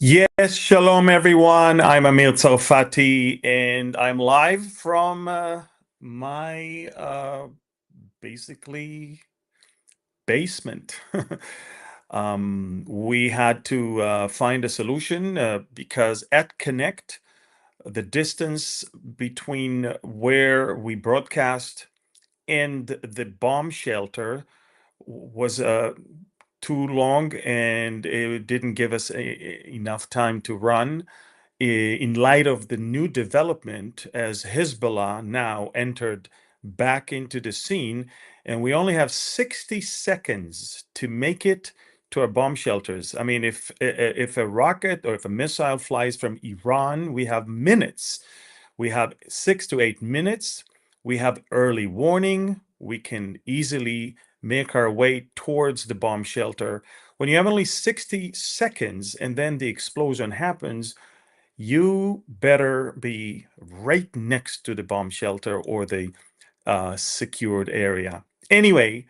Yes, shalom everyone. I'm Amir Tsarfati and I'm live from my basically basement. We had to find a solution because at Connect, the distance between where we broadcast and the bomb shelter was too long and it didn't give us enough time to run in light of the new development as Hezbollah now entered back into the scene, and we only have 60 seconds to make it to our bomb shelters. I mean, if a rocket or if a missile flies from Iran, we have minutes. We have 6 to 8 minutes. We have early warning. We can easily make our way towards the bomb shelter. When you have only 60 seconds and then the explosion happens, you better be right next to the bomb shelter or the secured area. Anyway,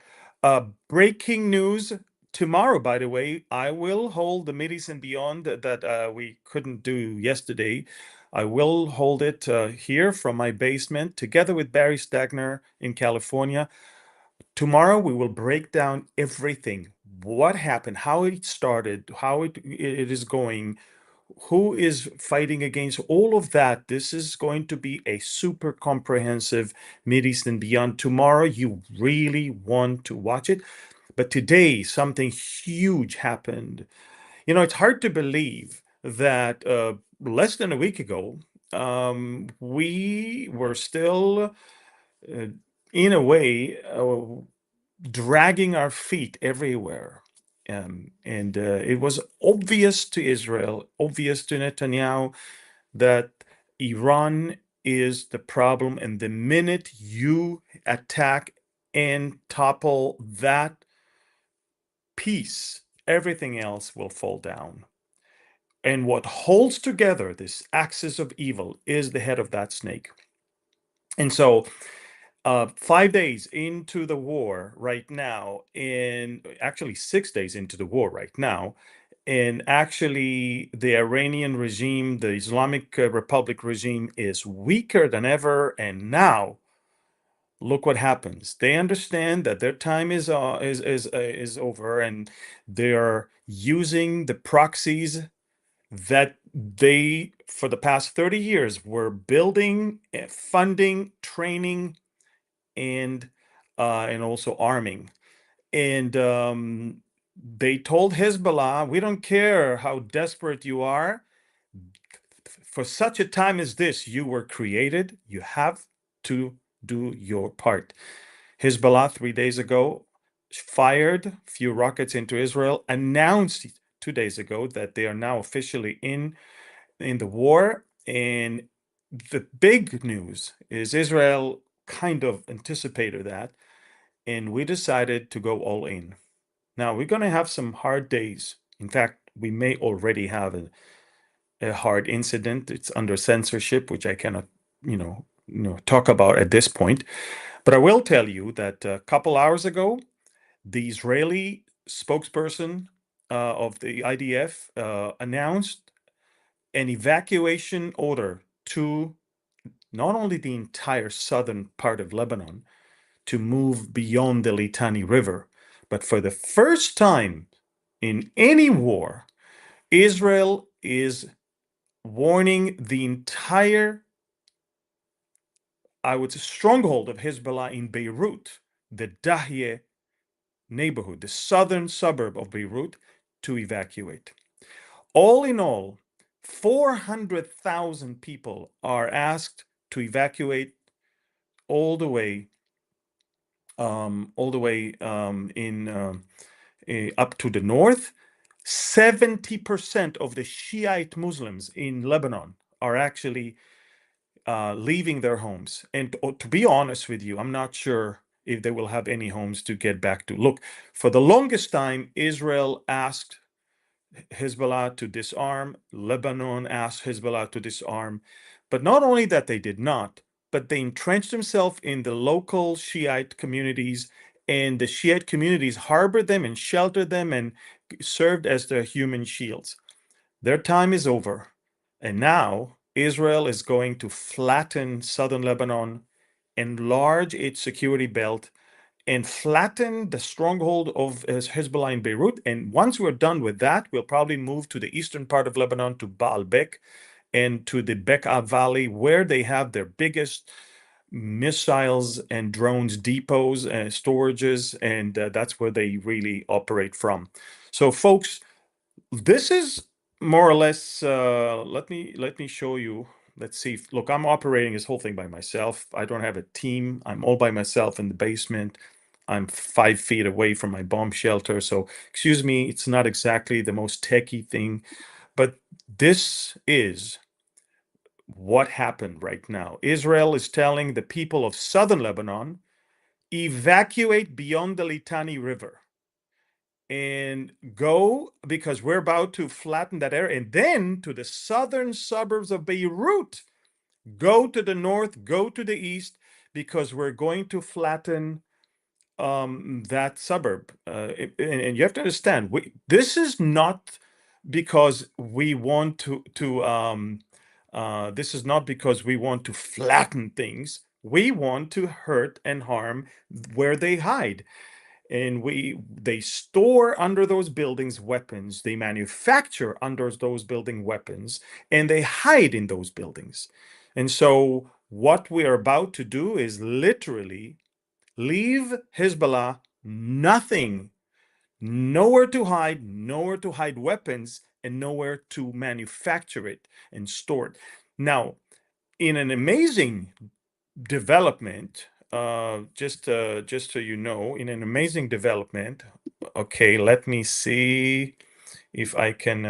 breaking news tomorrow, by the way, I will hold the Middies and Beyond that we couldn't do yesterday. I will hold it here from my basement together with Barry Stagner in California. Tomorrow we will break down everything. What happened, how it started, how it is going, who is fighting against all of that. This is going to be a super comprehensive Mideast and Beyond. Tomorrow, you really want to watch it. But today, something huge happened. You know, it's hard to believe that less than a week ago, we were still, in a way, dragging our feet everywhere. And it was obvious to Israel, obvious to Netanyahu, that Iran is the problem. And the minute you attack and topple that piece, everything else will fall down. And what holds together this axis of evil is the head of that snake. And so 5 days into the war right now, in actually 6 days into the war right now, and actually the Iranian regime, the Islamic Republic regime, is weaker than ever. And now, look what happens. They understand that their time is over, and they are using the proxies that they, for the past 30 years, were building, funding, training, and also arming. And they told Hezbollah, we don't care how desperate you are. For such a time as this, you were created. You have to do your part. Hezbollah 3 days ago fired a few rockets into Israel, announced 2 days ago that they are now officially in the war. And the big news is Israel kind of anticipated that, and we decided to go all in. Now, we're going to have some hard days. In fact, we may already have a hard incident. It's under censorship, which I cannot, talk about at this point. But I will tell you that a couple hours ago, the Israeli spokesperson of the IDF announced an evacuation order to not only the entire southern part of Lebanon, to move beyond the Litani River, but for the first time in any war, Israel is warning the entire, I would say, stronghold of Hezbollah in Beirut, the Dahye neighborhood, the southern suburb of Beirut, to evacuate. All in all, 400,000 people are asked to evacuate all the way in up to the north. 70% of the Shiite Muslims in Lebanon are actually leaving their homes. And to be honest with you, I'm not sure if they will have any homes to get back to. Look, for the longest time, Israel asked Hezbollah to disarm. Lebanon asked Hezbollah to disarm. But not only that they did not, but they entrenched themselves in the local Shiite communities, and the Shiite communities harbored them and sheltered them and served as their human shields. Their time is over. And now Israel is going to flatten southern Lebanon, enlarge its security belt, and flatten the stronghold of Hezbollah in Beirut. And once we're done with that, we'll probably move to the eastern part of Lebanon, to Baalbek and to the Bekaa Valley, where they have their biggest missiles and drones depots and storages, and that's where they really operate from. So, folks, this is more or less. Let me show you. Let's see. Look, I'm operating this whole thing by myself. I don't have a team. I'm all by myself in the basement. I'm 5 feet away from my bomb shelter. So, excuse me, it's not exactly the most techy thing, but this is what happened right now. Israel is telling the people of southern Lebanon, evacuate beyond the Litani River and go, because we're about to flatten that area. And then to the southern suburbs of Beirut, go to the north, go to the east, because we're going to flatten that suburb. And you have to understand, this is not because we want this is not because we want to flatten things. We want to hurt and harm where they hide. And they store under those buildings weapons, they manufacture under those building weapons, and they hide in those buildings. And so what we are about to do is literally leave Hezbollah nothing, nowhere to hide weapons, and nowhere to manufacture it and store it. Now, in an amazing development, just so you know, in an amazing development, okay, let me see if I can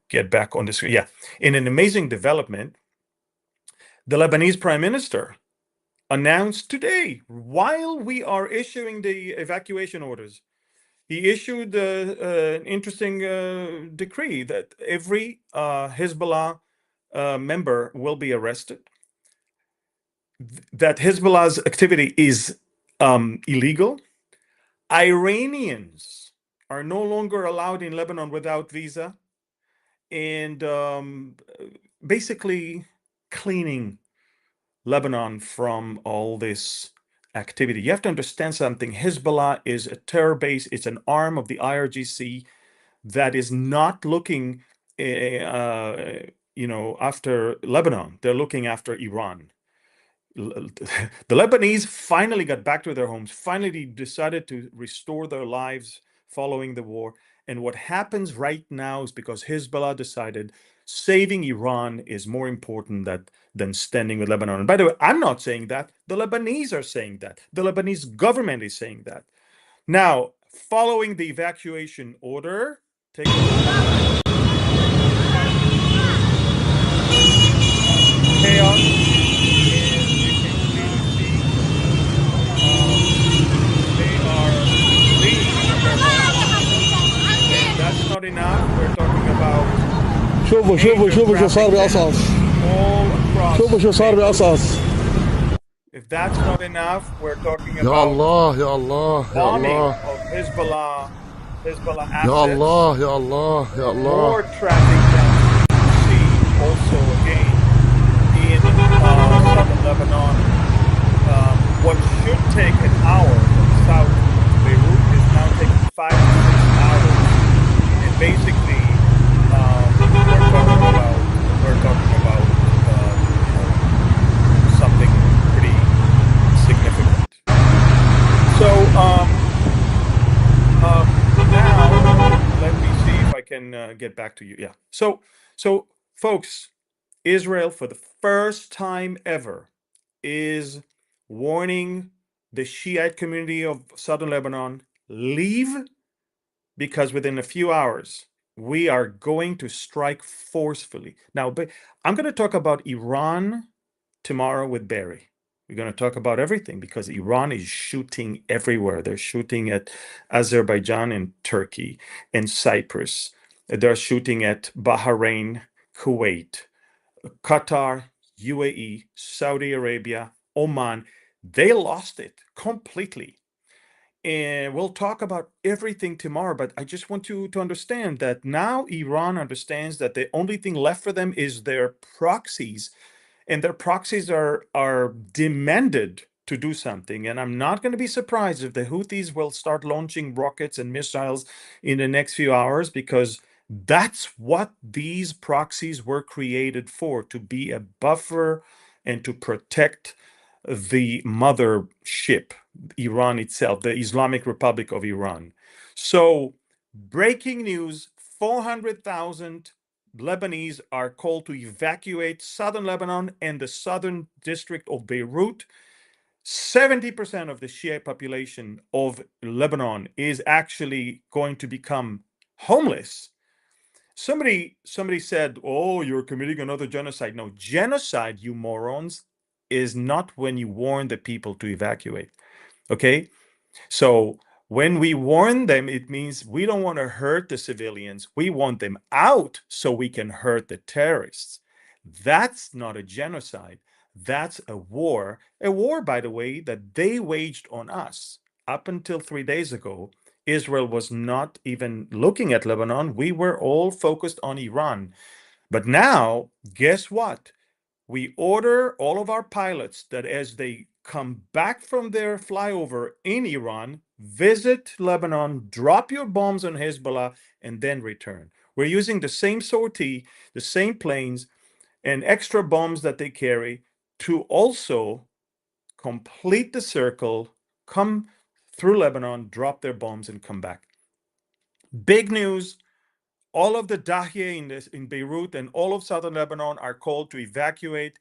get back on the screen. Yeah, in an amazing development, the Lebanese prime minister announced today, while we are issuing the evacuation orders, he issued an interesting decree that every Hezbollah member will be arrested, that Hezbollah's activity is illegal. Iranians are no longer allowed in Lebanon without visa, and basically cleaning Lebanon from all this activity. You have to understand something. Hezbollah is a terror base. It's an arm of the IRGC that is not looking, after Lebanon. They're looking after Iran. The Lebanese finally got back to their homes, finally decided to restore their lives following the war. And what happens right now is because Hezbollah decided saving Iran is more important than standing with Lebanon. And by the way, I'm not saying that. The Lebanese are saying that. The Lebanese government is saying that. Now, following the evacuation order, take a look. Chaos. That's not enough. We're talking about شوفوا شو صار بقصص. all across. شوفوا شو صار بقصص. If that's not enough, we're talking يا about الله يا الله يا bombing الله of Hezbollah assets. يا الله يا الله يا الله. More traffic jams you see also again in southern Lebanon. What should take an hour from south to Beirut is now taking 5 to 6 hours. And basically, we're talking about something pretty significant. So now let me see if I can get back to you. Yeah. So folks, Israel, for the first time ever, is warning the Shiite community of southern Lebanon, leave, because within a few hours we are going to strike forcefully. Now, but I'm going to talk about Iran tomorrow with Barry. We're going to talk about everything because Iran is shooting everywhere. They're shooting at Azerbaijan and Turkey and Cyprus. They're shooting at Bahrain, Kuwait, Qatar, UAE, Saudi Arabia, Oman. They lost it completely. And we'll talk about everything tomorrow, but I just want you to understand that now Iran understands that the only thing left for them is their proxies, and their proxies are demanded to do something. And I'm not going to be surprised if the Houthis will start launching rockets and missiles in the next few hours, because that's what these proxies were created for, to be a buffer and to protect the mothership, Iran itself, the Islamic Republic of Iran. So, breaking news: 400,000 Lebanese are called to evacuate southern Lebanon and the southern district of Beirut. 70% of the Shia population of Lebanon is actually going to become homeless. Somebody said, "Oh, you're committing another genocide." No, genocide, you morons, is not when you warn the people to evacuate. Okay? So when we warn them, it means we don't want to hurt the civilians. We want them out so we can hurt the terrorists. That's not a genocide. That's a war. A war, by the way, that they waged on us. Up until 3 days ago, Israel was not even looking at Lebanon. We were all focused on Iran. But now, guess what? We order all of our pilots that as they come back from their flyover in Iran, visit Lebanon, drop your bombs on Hezbollah, and then return. We're using the same sortie, the same planes, and extra bombs that they carry to also complete the circle, come through Lebanon, drop their bombs, and come back. Big news: all of the Dahieh in Beirut and all of southern Lebanon are called to evacuate.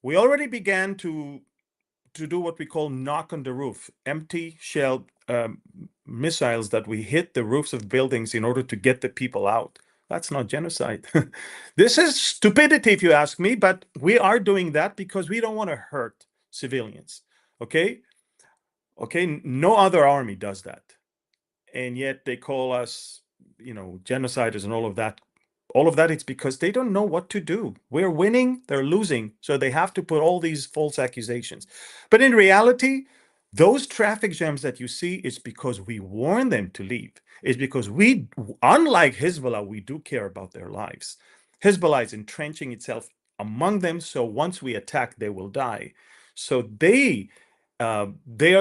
We already began to do what we call knock on the roof, empty shell missiles that we hit the roofs of buildings in order to get the people out. That's not genocide. This is stupidity, if you ask me, but we are doing that because we don't want to hurt civilians. Okay? Okay, no other army does that. And yet they call us, genociders and all of that. All of that, it's because they don't know what to do. We're winning, they're losing, so they have to put all these false accusations. But in reality, those traffic jams that you see is because we warn them to leave. It's because we, unlike Hezbollah, we do care about their lives. Hezbollah is entrenching itself among them, so once we attack, they will die. So they are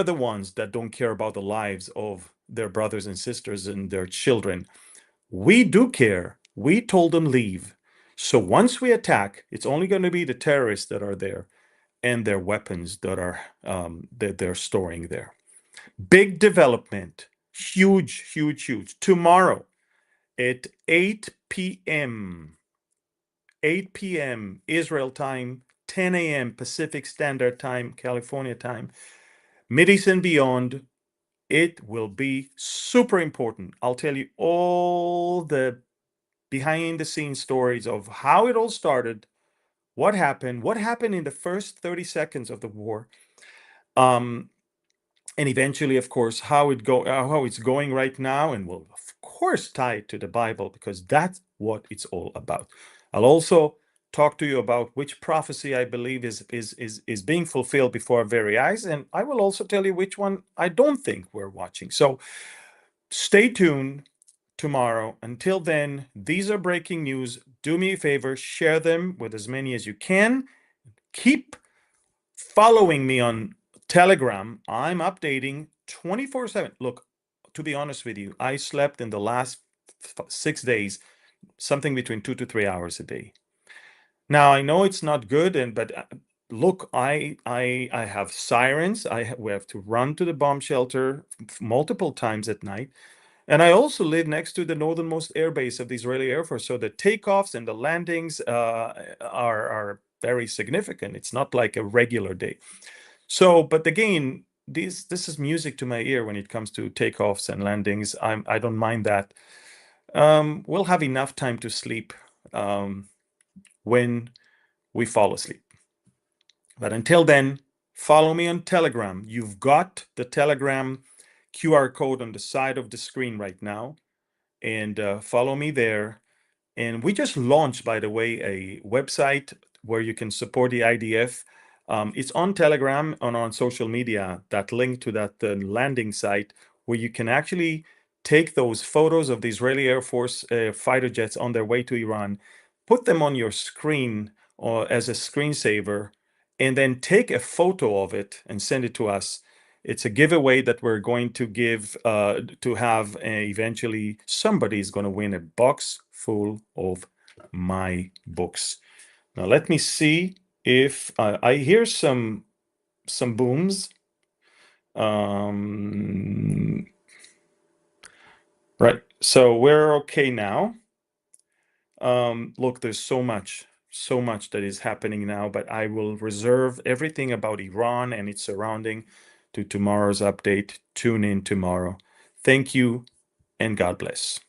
the ones that don't care about the lives of their brothers and sisters and their children. We do care. We told them leave. So once we attack, it's only going to be the terrorists that are there and their weapons that are that they're storing there. Big development. Huge, huge, huge. Tomorrow at 8 p.m. 8 p.m. Israel time, 10 a.m. Pacific Standard Time, California time, Mideast and beyond. It will be super important. I'll tell you all the behind the scenes stories of how it all started, what happened in the first 30 seconds of the war, um, and eventually, of course, how it's going right now, and we'll of course tie it to the Bible because that's what it's all about. I'll also talk to you about which prophecy I believe is being fulfilled before our very eyes, and I will also tell you which one I don't think we're watching. So stay tuned tomorrow. Until then, these are breaking news. Do me a favor, share them with as many as you can. Keep following me on Telegram. I'm updating 24/7. Look, to be honest with you, I slept in the last 6 days something between 2 to 3 hours a day. Now I know it's not good, but look, I have sirens. We have to run to the bomb shelter multiple times at night. And I also live next to the northernmost airbase of the Israeli Air Force, so the takeoffs and the landings are very significant. It's not like a regular day. So, but again, this is music to my ear when it comes to takeoffs and landings. I don't mind that. We'll have enough time to sleep when we fall asleep. But until then, follow me on Telegram. You've got the Telegram QR code on the side of the screen right now, and follow me there. And we just launched, by the way, a website where you can support the IDF. It's on Telegram and on social media, that link to that landing site where you can actually take those photos of the Israeli Air Force fighter jets on their way to Iran, put them on your screen or as a screensaver, and then take a photo of it and send it to us. It's a giveaway that we're going to give to have eventually somebody is going to win a box full of my books. Now let me see if I hear some booms. Right, so we're okay now. Look, there's so much that is happening now, but I will reserve everything about Iran and its surrounding to tomorrow's update. Tune in tomorrow. Thank you, and God bless.